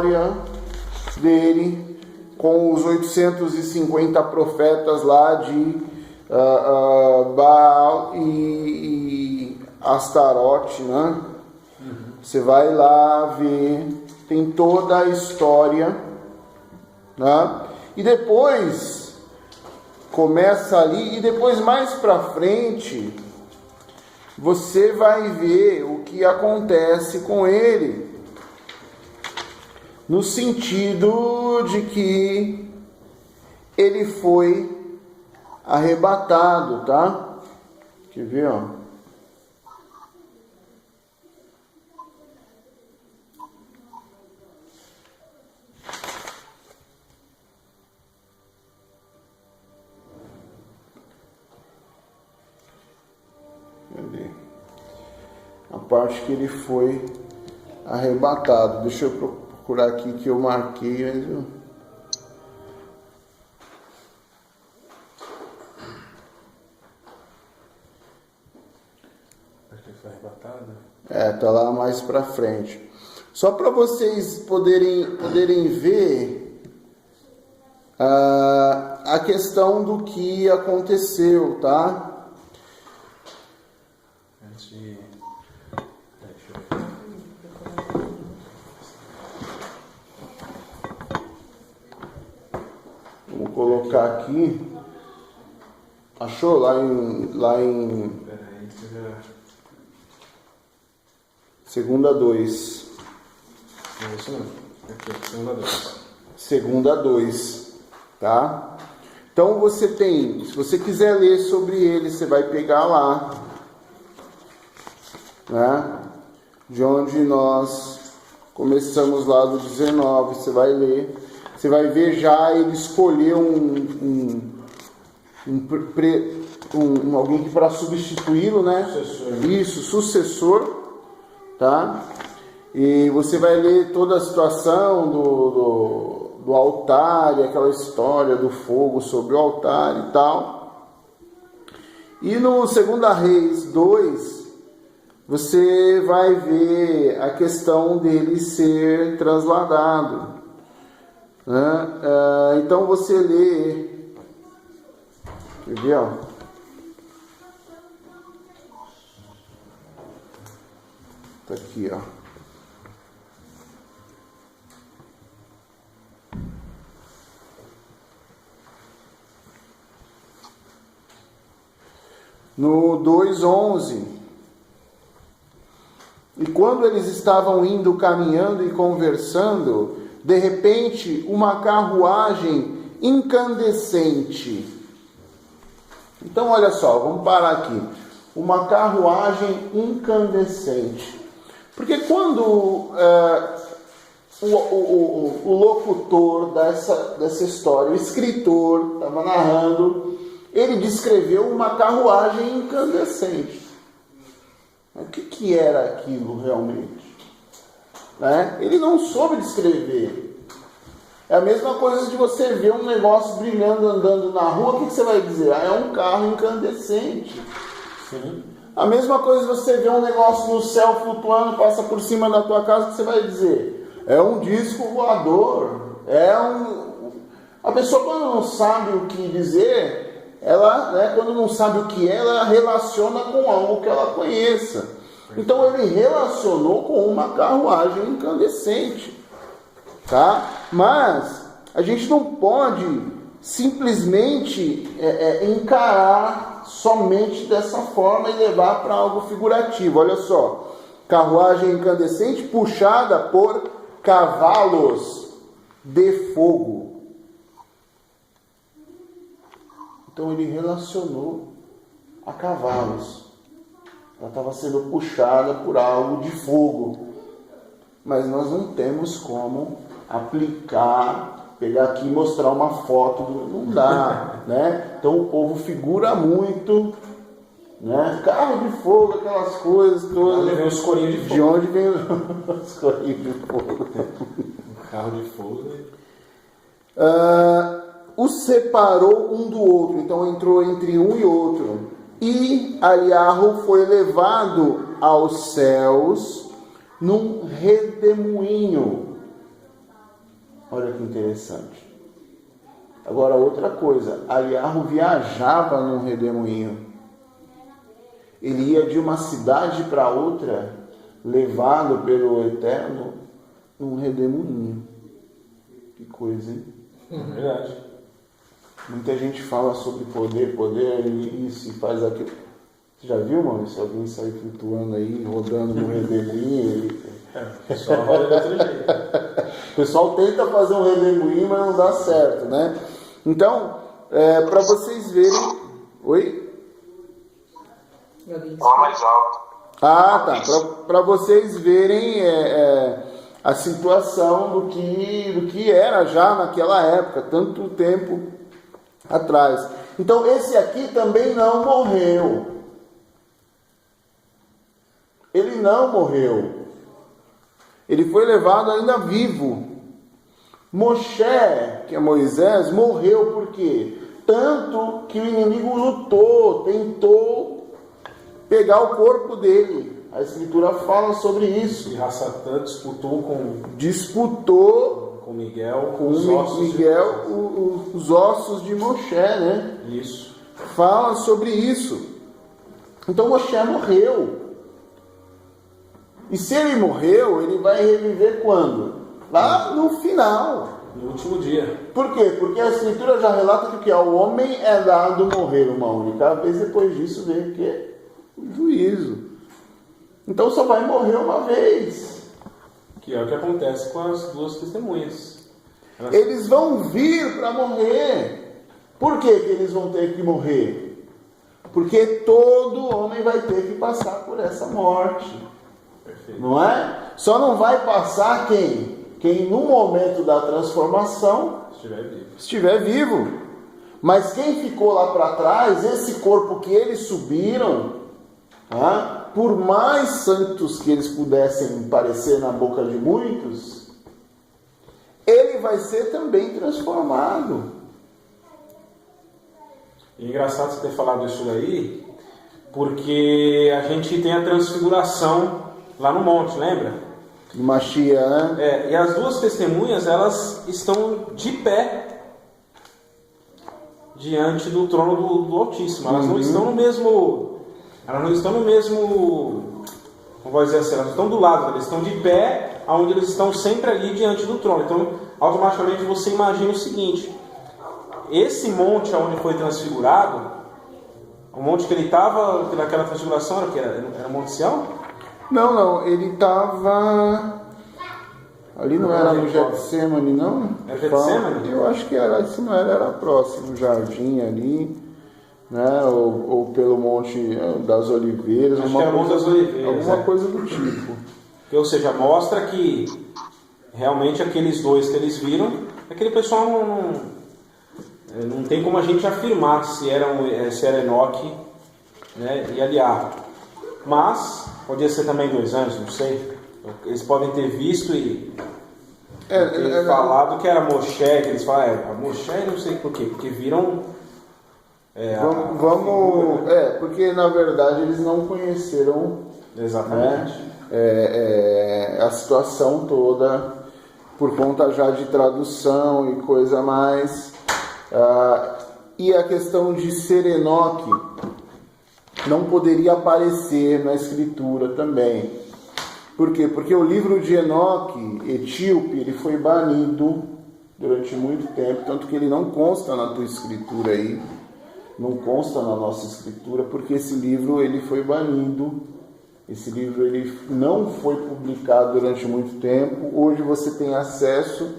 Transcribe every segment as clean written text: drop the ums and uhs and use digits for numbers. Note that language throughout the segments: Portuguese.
história dele com os 850 profetas lá de Baal e Astarote, né? Você vai lá ver, tem toda a história, né? E depois começa ali, e depois mais para frente você vai ver o que acontece com ele, no sentido de que ele foi arrebatado, tá? Quer ver, ó? Cadê? A parte que ele foi arrebatado. Deixa eu procurar aqui que eu marquei, mas eu... tá lá mais pra frente. Só para vocês poderem ver a questão do que aconteceu, tá? Vamos colocar aqui. Achou? Lá em... Segunda 2. Não, isso não. Aqui, segunda 2. Segunda 2, tá? Então você tem, se você quiser ler sobre ele, você vai pegar lá, né? De onde nós começamos lá do 19, você vai ler. Você vai ver já ele escolheu alguém para substituí-lo, né? Sucessor. Isso, sucessor. Tá? E você vai ler toda a situação do altar, e aquela história do fogo sobre o altar e tal. E no 2 Reis 2, você vai ver a questão dele ser trasladado, né? Então você lê, quer ver, ó? Tá aqui, ó. No 2:11. E quando eles estavam indo, caminhando e conversando, de repente uma carruagem incandescente. Então olha só, vamos parar aqui. Uma carruagem incandescente. Porque quando o locutor dessa história, o escritor, estava narrando, ele descreveu uma carruagem incandescente. Mas o que era aquilo realmente? Né? Ele não soube descrever. É a mesma coisa de você ver um negócio brilhando andando na rua, o que você vai dizer? É um carro incandescente. Sim. A mesma coisa você vê um negócio no céu flutuando, passa por cima da tua casa, o que você vai dizer? É um disco voador. A pessoa, quando não sabe o que dizer, ela, né, quando não sabe o que é, ela relaciona com algo que ela conheça. Então ele relacionou com uma carruagem incandescente, tá? Mas a gente não pode simplesmente encarar somente dessa forma e levar para algo figurativo. Olha só, carruagem incandescente puxada por cavalos de fogo. Então ele relacionou a cavalos. Ela estava sendo puxada por algo de fogo. Mas nós não temos como aplicar, pegar aqui e mostrar uma foto, não dá, né? Então o povo figura muito, né? Carro de fogo, aquelas coisas todas. De onde vem os corinhos de fogo? De onde vem os corinhos de fogo? Um carro de fogo. Os separou um do outro, então entrou entre um e outro. E Eliarro foi levado aos céus num redemoinho. interessante. Agora, outra coisa, Eliahu viajava num redemoinho. Ele ia de uma cidade para outra, levado pelo Eterno, num redemoinho. Que coisa, hein? Verdade. Muita gente fala sobre poder, isso e faz aquilo. Você já viu, mano? Se alguém sair flutuando aí, rodando no redemoinho... O pessoal roda de outro jeito. O pessoal tenta fazer um redemoinho, mas não dá certo, né? Então, para vocês verem... Oi? Fala mais alto. Ah, tá. Para vocês verem a situação do que era já naquela época, tanto tempo atrás. Então, esse aqui também não morreu. Ele não morreu. Ele foi levado ainda vivo. Moshe, que é Moisés, morreu por quê? Tanto que o inimigo lutou, tentou pegar o corpo dele. A Escritura fala sobre isso. E Rassatã disputou com Miguel, os ossos de Moshe, né? Isso. Fala sobre isso. Então Moshe morreu. E se ele morreu, ele vai reviver quando? Lá no final. No último dia. Por quê? Porque a Escritura já relata que ao homem é dado morrer uma única vez, depois disso vem o quê? O juízo. Então só vai morrer uma vez. Que é o que acontece com as duas testemunhas. Eles vão vir para morrer. Por que eles vão ter que morrer? Porque todo homem vai ter que passar por essa morte. Perfeito. Não é? Só não vai passar quem? Quem no momento da transformação estiver vivo. Mas quem ficou lá para trás, esse corpo que eles subiram, por mais santos que eles pudessem parecer na boca de muitos, ele vai ser também transformado. E é engraçado você ter falado isso daí, porque a gente tem a transfiguração lá no monte, lembra? De Machia, né? E as duas testemunhas, elas estão de pé diante do trono do Altíssimo. Elas não estão no mesmo... Elas não estão no mesmo... Como vou dizer assim? Elas estão do lado, eles estão de pé, onde eles estão sempre ali diante do trono. Então, automaticamente você imagina o seguinte: esse monte onde foi transfigurado, o monte que ele estava naquela transfiguração era o que? Era o Monte Sião? Não, ele estava... Ali não era no Getsemane, não? Era Getsemane? Eu acho que era, se não era próximo, o jardim ali, né? Ou pelo Monte das Oliveiras. Acho que era o Monte das Oliveiras. Alguma coisa do tipo. Ou seja, mostra que realmente aqueles dois que eles viram, aquele pessoal não tem como a gente afirmar se era Enoque, né, e Eliahu. Mas podia ser também 2 anjos, não sei. Eles podem ter visto e ter falado que era Moshe, que eles falam, Moshe não sei por quê, porque viram... porque na verdade eles não conheceram... Exatamente. A situação toda, por conta já de tradução e coisa mais. E a questão de ser Enoque não poderia aparecer na Escritura também. Por quê? Porque o livro de Enoque, etíope, ele foi banido durante muito tempo, tanto que ele não consta na tua Escritura aí, não consta na nossa Escritura, porque esse livro ele foi banido. Esse livro ele não foi publicado durante muito tempo. Hoje você tem acesso,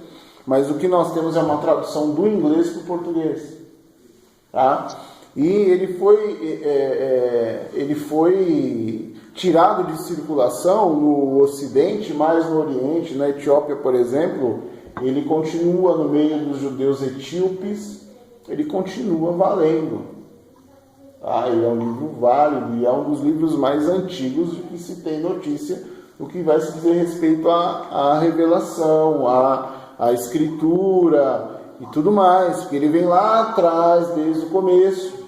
mas o que nós temos é uma tradução do inglês para o português. Tá? E ele foi tirado de circulação no Ocidente, mais no Oriente. Na Etiópia, por exemplo, ele continua no meio dos judeus etíopes, ele continua valendo. Ele é um livro válido e é um dos livros mais antigos de que se tem notícia do que vai se dizer respeito à revelação, à escritura e tudo mais, porque ele vem lá atrás, desde o começo.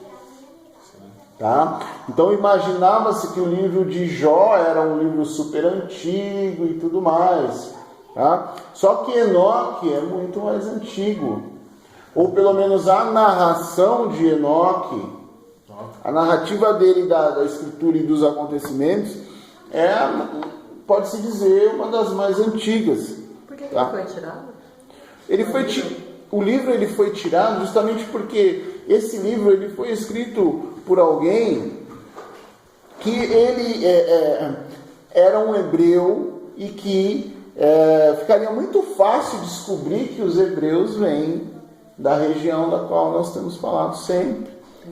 Tá? Então imaginava-se que o livro de Jó era um livro super antigo e tudo mais. Tá? Só que Enoque é muito mais antigo. Ou pelo menos a narração de Enoque, a narrativa dele da escritura e dos acontecimentos, pode-se dizer, uma das mais antigas. Por que ele foi tirado? O livro ele foi tirado justamente porque esse livro ele foi escrito por alguém que ele era um hebreu e que ficaria muito fácil descobrir que os hebreus vêm da região da qual nós temos falado sempre,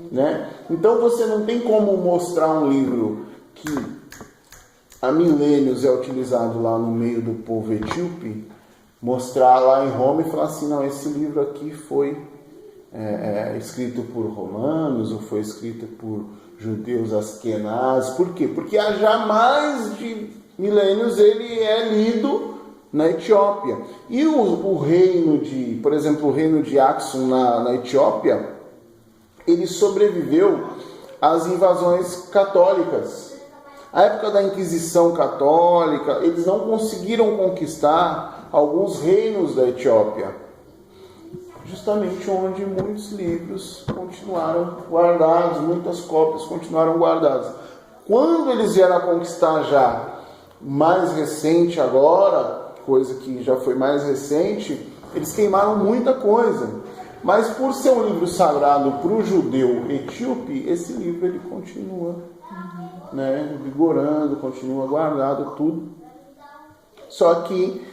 né? Então você não tem como mostrar um livro que há milênios é utilizado lá no meio do povo etíope, mostrar lá em Roma e falar assim, não, esse livro aqui foi escrito por romanos ou foi escrito por judeus askenazes. Por quê? Porque há já mais de milênios ele é lido na Etiópia. E o reino de, por exemplo, o reino de Aksum na Etiópia, ele sobreviveu às invasões católicas. A época da Inquisição Católica, eles não conseguiram conquistar alguns reinos da Etiópia, justamente onde muitos livros continuaram guardados, muitas cópias continuaram guardadas. Quando eles vieram a conquistar já mais recente agora, coisa que já foi mais recente, eles queimaram muita coisa. Mas por ser um livro sagrado para o judeu etíope, esse livro ele continua vigorando, continua guardado, tudo. Só que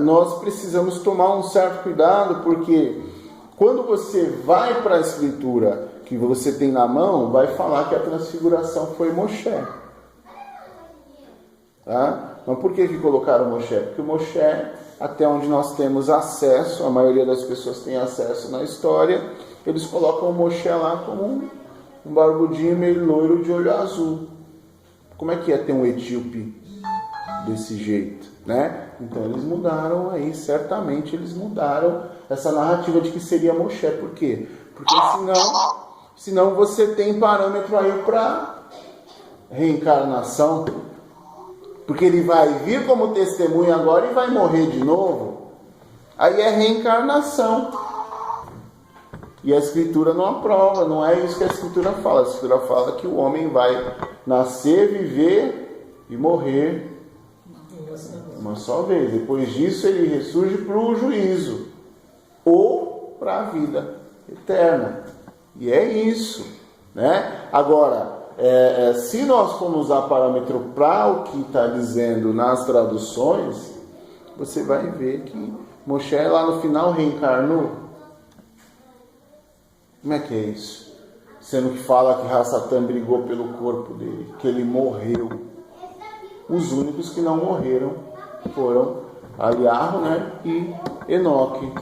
nós precisamos tomar um certo cuidado, porque quando você vai para a escritura que você tem na mão, vai falar que a transfiguração foi Moshe. Tá? Mas por que colocaram Moshe? Porque Moshe, até onde nós temos acesso, a maioria das pessoas tem acesso na história, eles colocam Moshe lá como um barbudinho meio loiro de olho azul. Como é que é ter um etíope desse jeito, né? Então eles mudaram aí, certamente eles mudaram essa narrativa de que seria Moshe. Por quê? Porque senão você tem parâmetro aí para reencarnação. Porque ele vai vir como testemunha agora e vai morrer de novo. Aí é reencarnação. E a Escritura não aprova, não é isso que a Escritura fala. A Escritura fala que o homem vai nascer, viver e morrer uma só vez. Depois disso ele ressurge para o juízo ou para a vida eterna. E é isso, né? Agora, se nós formos usar parâmetro para o que está dizendo nas traduções, você vai ver que Moshe lá no final reencarnou. Como é que é isso? Sendo que fala que Rassatã brigou pelo corpo dele, que ele morreu. Os únicos que não morreram foram Aliarro, né, e Enoque.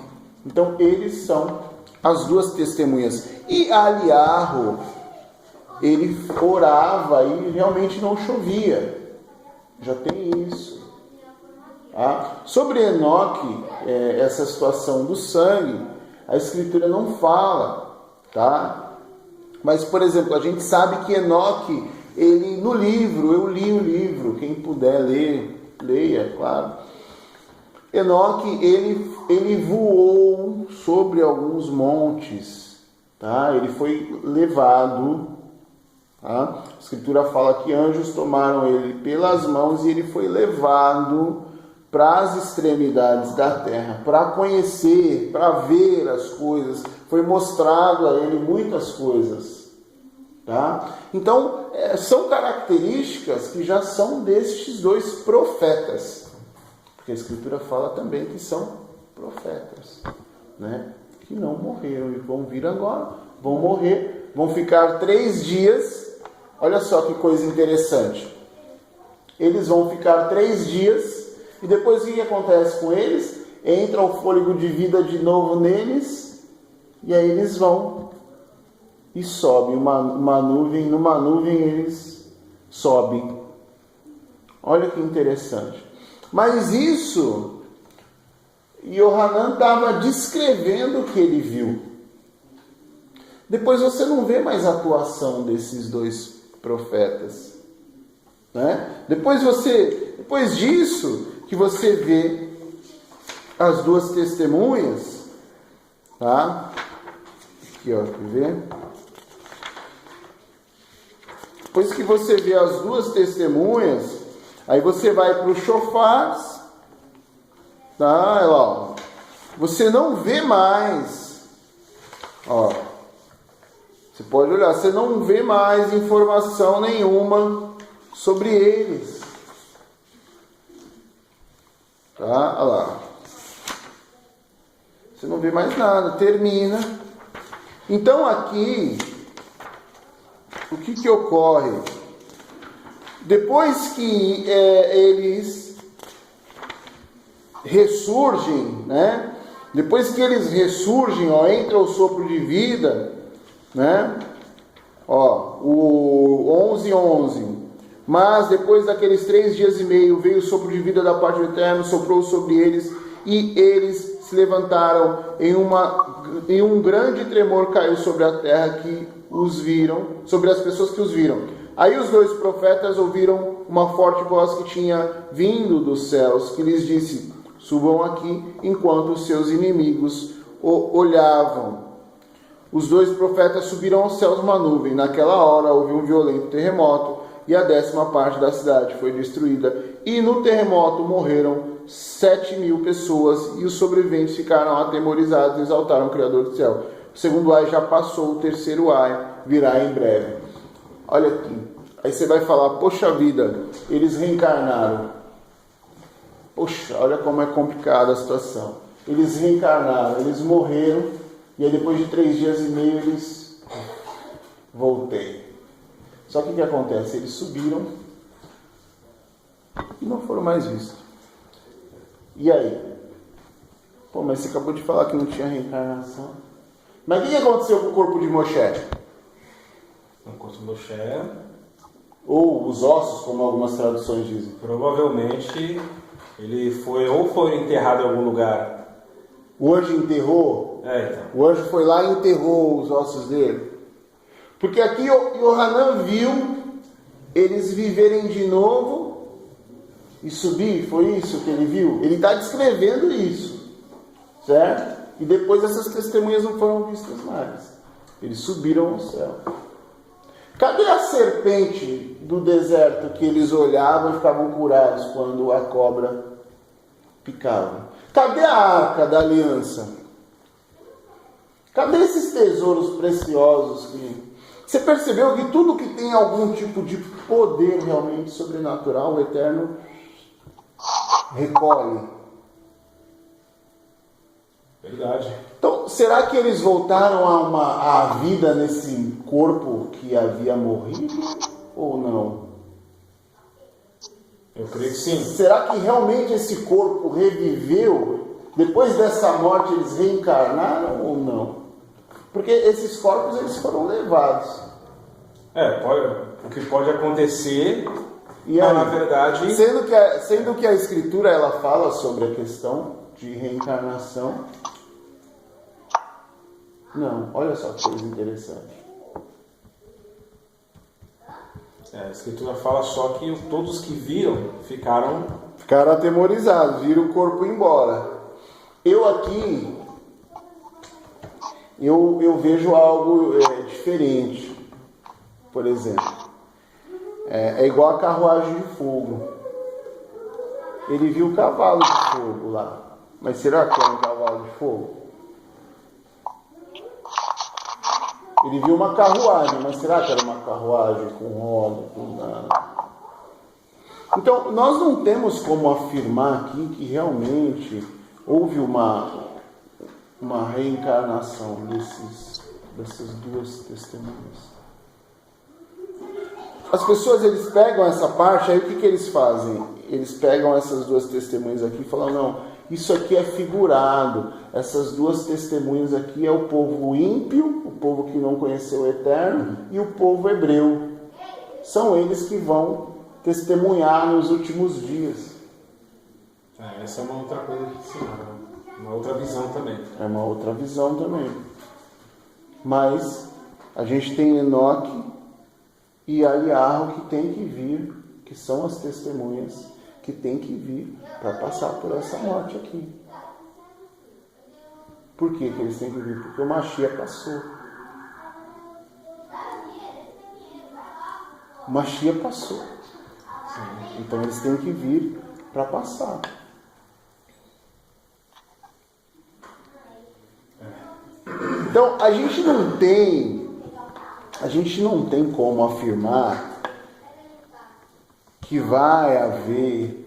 Então eles são as duas testemunhas. E Aliarro, ele orava e realmente não chovia. Já tem isso. Tá? Sobre Enoque, essa situação do sangue, a Escritura não fala. Tá? Mas, por exemplo, a gente sabe que Enoque, ele no livro, eu li o livro, quem puder ler, leia, claro. Enoque, ele voou sobre alguns montes, tá? Ele foi levado, tá? A Escritura fala que anjos tomaram ele pelas mãos e ele foi levado para as extremidades da terra, para conhecer, para ver as coisas. Foi mostrado a ele muitas coisas. Tá? Então, são características que já são destes dois profetas. Porque a Escritura fala também que são profetas, né? Que não morreram e vão vir agora, vão morrer, vão ficar 3 dias. Olha só que coisa interessante. Eles vão ficar 3 dias e depois o que acontece com eles? Entra o fôlego de vida de novo neles e aí eles vão e sobe uma nuvem, numa nuvem eles sobem. Olha que interessante. Mas isso, Yohanan estava descrevendo o que ele viu. Depois você não vê mais a atuação desses dois profetas, né? Depois disso, que você vê as duas testemunhas, tá? Aqui, ó, quer ver? Depois que você vê as duas testemunhas, aí você vai para os chofars, tá? Ó, você não vê mais, ó, você pode olhar, você não vê mais informação nenhuma sobre eles, tá? Olha lá, você não vê mais nada, termina. Então aqui, o que ocorre? Depois que eles ressurgem, né? Depois que eles ressurgem, ó, entra o sopro de vida, né? Ó, o 11:11. Mas depois daqueles 3 dias e meio veio o sopro de vida da parte do Eterno, soprou sobre eles, e eles se levantaram, em um grande tremor caiu sobre a terra que os viram, sobre as pessoas que os viram. Aí os 2 profetas ouviram uma forte voz que tinha vindo dos céus, que lhes disse: subam aqui, enquanto os seus inimigos olhavam. Os 2 profetas subiram aos céus numa nuvem. Naquela hora houve um violento terremoto, e a 10ª parte da cidade foi destruída. E no terremoto morreram 7.000 pessoas, e os sobreviventes ficaram atemorizados e exaltaram o Criador do céu. O segundo ai já passou, o terceiro ai virá em breve. Olha aqui. Aí você vai falar: poxa vida, eles reencarnaram. Poxa, olha como é complicada a situação. Eles reencarnaram, eles morreram, e aí depois de 3 dias e meio eles voltei. Só que o que acontece? Eles subiram e não foram mais vistos. E aí? Pô, mas você acabou de falar que não tinha reencarnação. Mas o que aconteceu com o corpo de Moshe? O corpo de Moshe, ou os ossos, como algumas traduções dizem. Provavelmente ele foi enterrado em algum lugar. O anjo enterrou? Então. O anjo foi lá e enterrou os ossos dele. Porque aqui Yohanan viu eles viverem de novo e subir. Foi isso que ele viu? Ele está descrevendo isso, certo? E depois essas testemunhas não foram vistas mais. Eles subiram ao céu. Cadê a serpente do deserto que eles olhavam e ficavam curados quando a cobra picava? Cadê a arca da aliança? Cadê esses tesouros preciosos que... Você percebeu que tudo que tem algum tipo de poder realmente sobrenatural, o Eterno recolhe? Verdade. Então, será que eles voltaram à vida nesse corpo que havia morrido? Ou não? Eu creio que sim. Será que realmente esse corpo reviveu? Depois dessa morte eles reencarnaram ou não? Porque esses corpos eles foram levados. O que pode acontecer, e aí, na verdade... Sendo que a Escritura ela fala sobre a questão de reencarnação. Não, olha só que coisa interessante. A Escritura fala só que todos que viram ficaram atemorizados, viram o corpo embora. Eu aqui... Eu vejo algo diferente. Por exemplo, é igual a carruagem de fogo. Ele viu o cavalo de fogo lá. Mas será que era um cavalo de fogo? Ele viu uma carruagem, mas será que era uma carruagem com roda, com nada? Então, nós não temos como afirmar aqui que realmente houve uma reencarnação dessas duas testemunhas. As pessoas, eles pegam essa parte, aí o que eles fazem? Eles pegam essas duas testemunhas aqui e falam: não, isso aqui é figurado. Essas duas testemunhas aqui é o povo ímpio, o povo que não conheceu o Eterno, e o povo hebreu. São eles que vão testemunhar nos últimos dias. Essa é uma outra coisa que se uma outra visão também. É uma outra visão também. Mas a gente tem Enoque e Eliarro que tem que vir, que são as testemunhas, que tem que vir para passar por essa morte aqui. Por que eles têm que vir? Porque o Mashiach passou. O Mashiach passou. Então eles têm que vir para passar. Então a gente não tem como afirmar que vai haver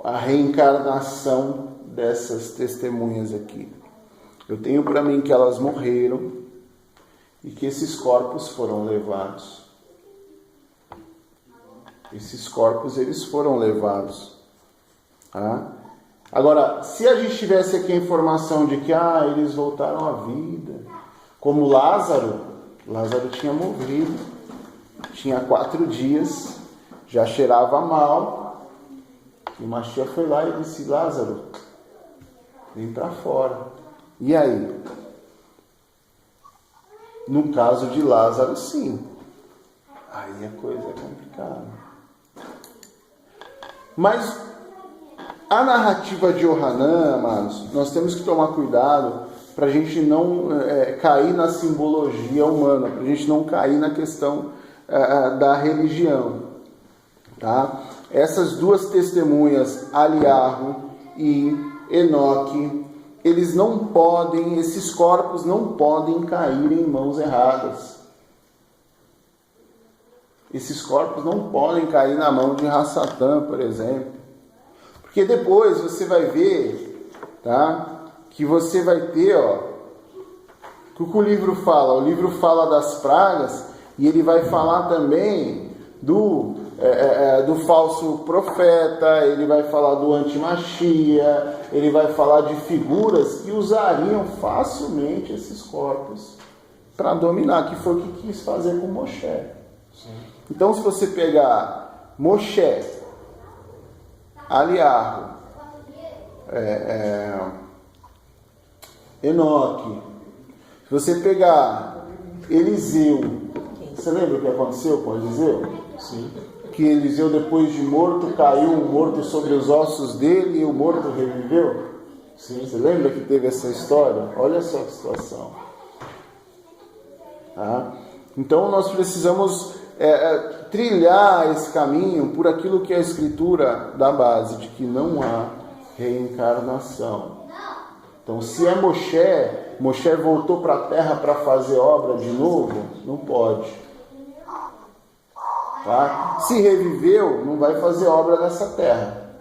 a reencarnação dessas testemunhas aqui. Eu tenho para mim que elas morreram e que esses corpos foram levados. Esses corpos, eles foram levados. Tá? Agora, se a gente tivesse aqui a informação de que eles voltaram à vida, como Lázaro tinha morrido, tinha 4 dias, já cheirava mal, e o Mashiach foi lá e disse: Lázaro, vem para fora. E aí? No caso de Lázaro, sim. Aí a coisa é complicada. Mas a narrativa de Yohanan, amados, nós temos que tomar cuidado para a gente não cair na simbologia humana, para a gente não cair na questão da religião. Tá? Essas duas testemunhas, Aliarro e Enoque, esses corpos não podem cair em mãos erradas. Esses corpos não podem cair na mão de Hassatan, por exemplo. Porque depois você vai ver, tá? Que você vai ter, o que o livro fala? O livro fala das pragas e ele vai falar também do falso profeta, ele vai falar do antimachia, ele vai falar de figuras que usariam facilmente esses corpos para dominar, que foi o que quis fazer com Moshe. Sim. Então, se você pegar Moshe, Aliarro, Enoque, se você pegar Eliseu, você lembra o que aconteceu com Eliseu? Sim. Que Eliseu, depois de morto, caiu um morto sobre os ossos dele e o morto reviveu? Sim. Você lembra que teve essa história? Olha só que situação. Tá? Então nós precisamos trilhar esse caminho por aquilo que é a Escritura dá base, de que não há reencarnação. Então, se é Moshe voltou para a terra para fazer obra de novo, não pode. Tá? Se reviveu, não vai fazer obra nessa terra.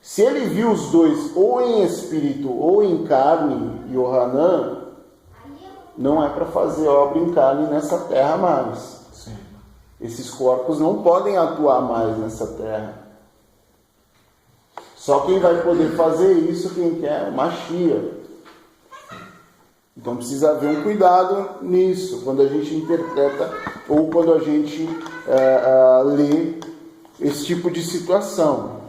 Se ele viu os dois ou em espírito ou em carne, Yohanan, não é para fazer obra em carne nessa terra mais. Sim. Esses corpos não podem atuar mais nessa terra. Só quem vai poder fazer isso, quem quer, o Mashiach. Então precisa haver um cuidado nisso, quando a gente interpreta ou quando a gente lê esse tipo de situação.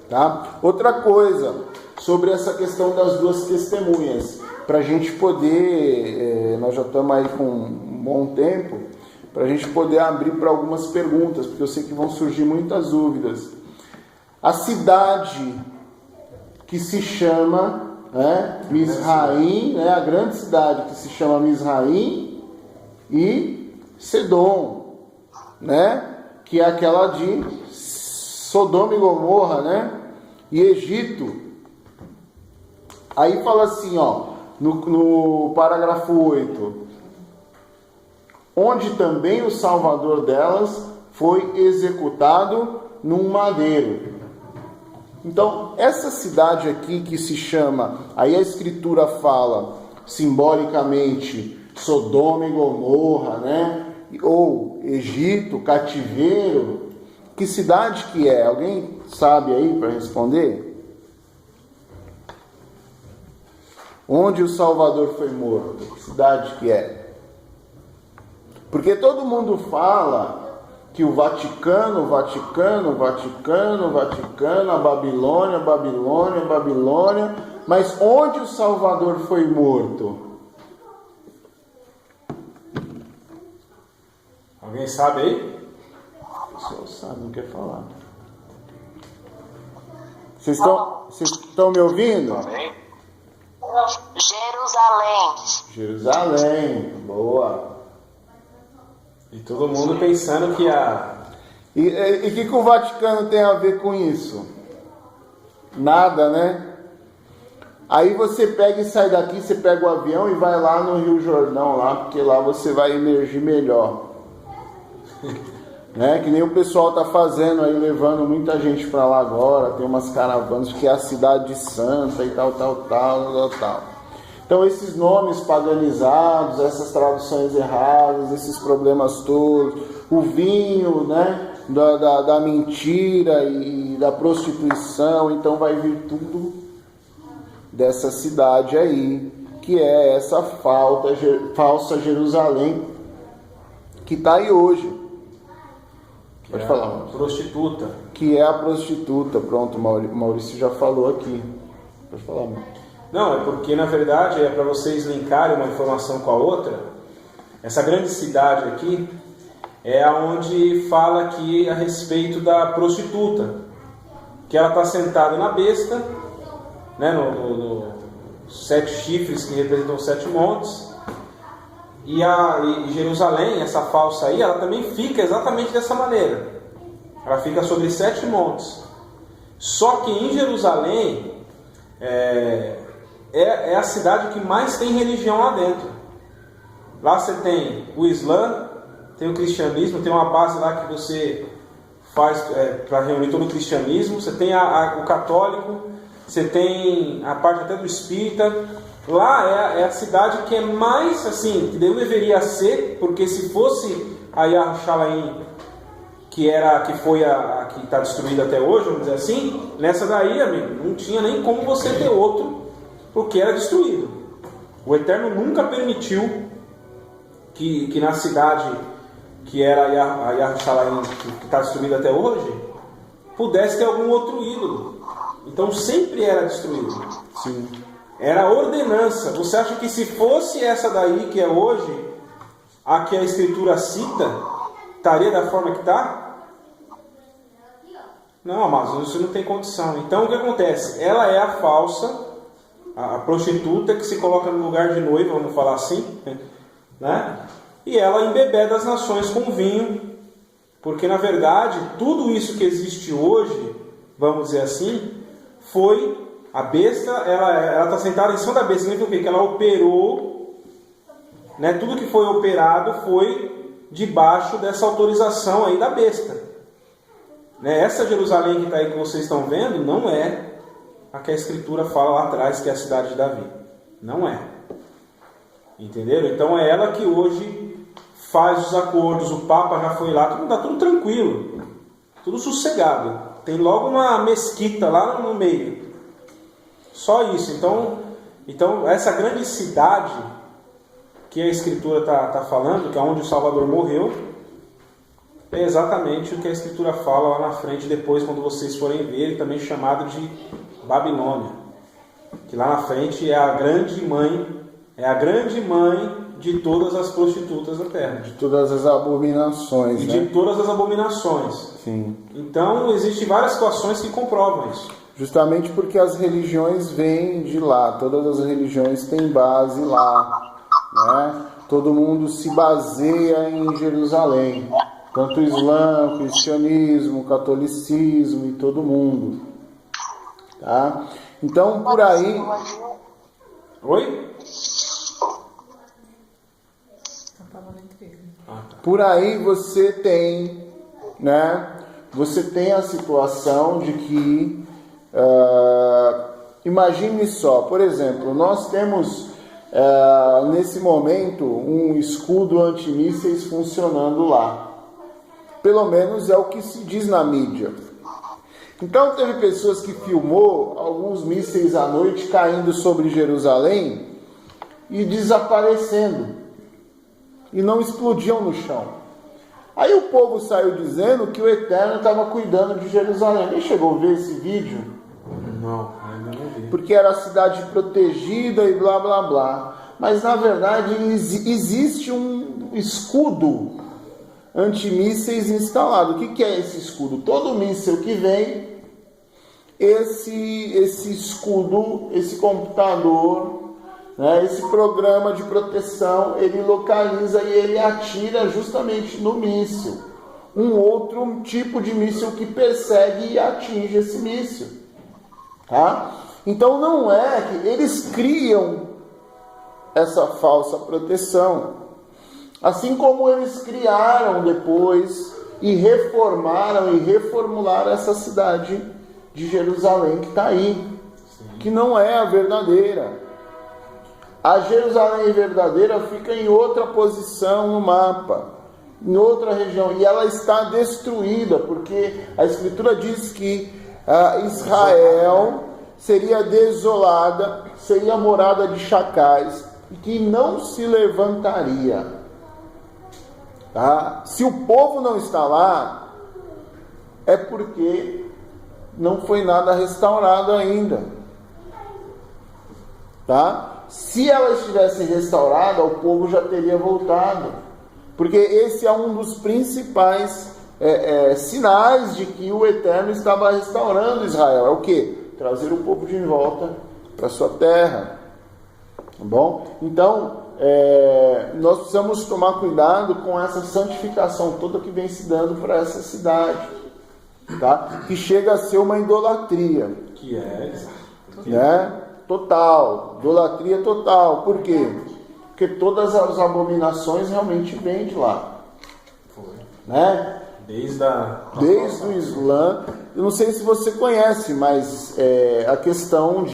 Tá? Outra coisa, sobre essa questão das duas testemunhas, para a gente poder, nós já estamos aí com um bom tempo, para a gente poder abrir para algumas perguntas, porque eu sei que vão surgir muitas dúvidas. A cidade que se chama Mizraim, a grande cidade que se chama Mizraim e Sedom, que é aquela de Sodoma e Gomorra, e Egito. Aí fala assim, no parágrafo 8, onde também o salvador delas foi executado num madeiro. Então, essa cidade aqui que se chama, aí a Escritura fala simbolicamente Sodoma e Gomorra, ou Egito, cativeiro. Que cidade que é? Alguém sabe aí para responder? Onde o Salvador foi morto? Que cidade que é? Porque todo mundo fala que o Vaticano, a Babilônia, mas onde o Salvador foi morto? Alguém sabe aí? pessoal sabe, não quer falar. Vocês estão me ouvindo? Jerusalém, boa. E todo mundo pensando que E o que o Vaticano tem a ver com isso? Nada, né? Aí você pega e sai daqui, você pega o avião e vai lá no Rio Jordão, lá, porque lá você vai emergir melhor. Né? Que nem o pessoal tá fazendo aí, levando muita gente para lá agora, tem umas caravanas, que é a cidade santa e tal. Então esses nomes paganizados, essas traduções erradas, esses problemas todos, o vinho, né, da mentira e da prostituição, então vai vir tudo dessa cidade aí, que é essa falsa Jerusalém que está aí hoje. Pode falar. Prostituta. Que é a prostituta. Pronto, o Maurício já falou aqui. Pode falar, mano. Não, é porque na verdade é para vocês linkarem uma informação com a outra. Essa grande cidade aqui é aonde fala aqui a respeito da prostituta, que ela está sentada na besta, né, nos 7 chifres que representam os 7 montes. E Jerusalém, essa falsa aí, ela também fica exatamente dessa maneira. Ela fica sobre 7 montes. Só que em Jerusalém é a cidade que mais tem religião lá dentro. Lá você tem o Islã, tem o cristianismo, tem uma base lá que você faz para reunir todo o cristianismo. Você tem o católico, você tem a parte até do espírita. Lá é a cidade que é mais assim, que deveria ser, porque se fosse a Yerushalayim, que foi a que está destruída até hoje, vamos dizer assim, nessa daí, amigo, não tinha nem como você ter outro, porque era destruído. O Eterno nunca permitiu que na cidade que era a Yerushalayim, que está destruída até hoje, pudesse ter algum outro ídolo. Então sempre era destruído. Sim. Era ordenança. Você acha que se fosse essa daí que é hoje, a que a Escritura cita, estaria da forma que está? Não, mas isso não tem condição. Então o que acontece? Ela é a falsa, a prostituta que se coloca no lugar de noiva, vamos falar assim, né? E ela embebeda as nações com vinho, porque na verdade tudo isso que existe hoje, vamos dizer assim, foi a besta, ela está sentada em cima da besta, significa o quê? Que ela operou, né? Tudo que foi operado foi debaixo dessa autorização aí da besta. Né? Essa Jerusalém que está aí que vocês estão vendo, não é a que a Escritura fala lá atrás, que é a cidade de Davi. Não é. Entenderam? Então é ela que hoje faz os acordos, o Papa já foi lá, está tudo tranquilo, tudo sossegado. Tem logo uma mesquita lá no meio. Só isso. Então essa grande cidade que a Escritura está falando, que é onde o Salvador morreu, é exatamente o que a Escritura fala lá na frente, depois, quando vocês forem ver, ele também chamado de Babilônia. Que lá na frente é a grande mãe de todas as prostitutas da terra. De todas as abominações. E né? de todas as abominações. Sim. Então, existem várias situações que comprovam isso. Justamente porque as religiões vêm de lá, todas as religiões têm base lá, né? Todo mundo se baseia em Jerusalém, tanto o Islã, o cristianismo, o catolicismo e todo mundo, tá? Então por aí... Oi? Por aí você tem, né? Você tem a situação de que imagine só, por exemplo, nós temos nesse momento um escudo antimísseis funcionando lá. Pelo menos é o que se diz na mídia. Então teve pessoas que filmou alguns mísseis à noite caindo sobre Jerusalém e desaparecendo. E não explodiam no chão. Aí o povo saiu dizendo que o Eterno estava cuidando de Jerusalém. Alguém chegou a ver esse vídeo? Não, ainda não vi. Porque era a cidade protegida e blá blá blá. Mas na verdade existe um escudo antimísseis instalado. O que é esse escudo? Todo míssil que vem, esse escudo, esse computador, né, esse programa de proteção, ele localiza e ele atira justamente no míssil. Um outro tipo de míssil que persegue e atinge esse míssil. Tá? Então não é que eles criam essa falsa proteção. Assim como eles criaram depois e reformaram e reformularam essa cidade de Jerusalém que está aí. Sim. Que não é a verdadeira. A Jerusalém verdadeira fica em outra posição no mapa, em outra região, e ela está destruída, porque a Escritura diz que Israel seria desolada, seria morada de chacais, e que não se levantaria. Tá? Se o povo não está lá, é porque não foi nada restaurado ainda. Tá? Se ela estivesse restaurada, o povo já teria voltado. Porque esse é um dos principais sinais de que o Eterno estava restaurando Israel. É o quê? Trazer o povo de volta para sua terra. Tá bom? Então, nós precisamos tomar cuidado com essa santificação toda que vem se dando para essa cidade, tá? Que chega a ser uma idolatria, que é, né? Total, idolatria total. Por quê? Porque todas as abominações realmente vêm de lá. Foi. Né? Desde o Islã. Eu não sei se você conhece, mas a questão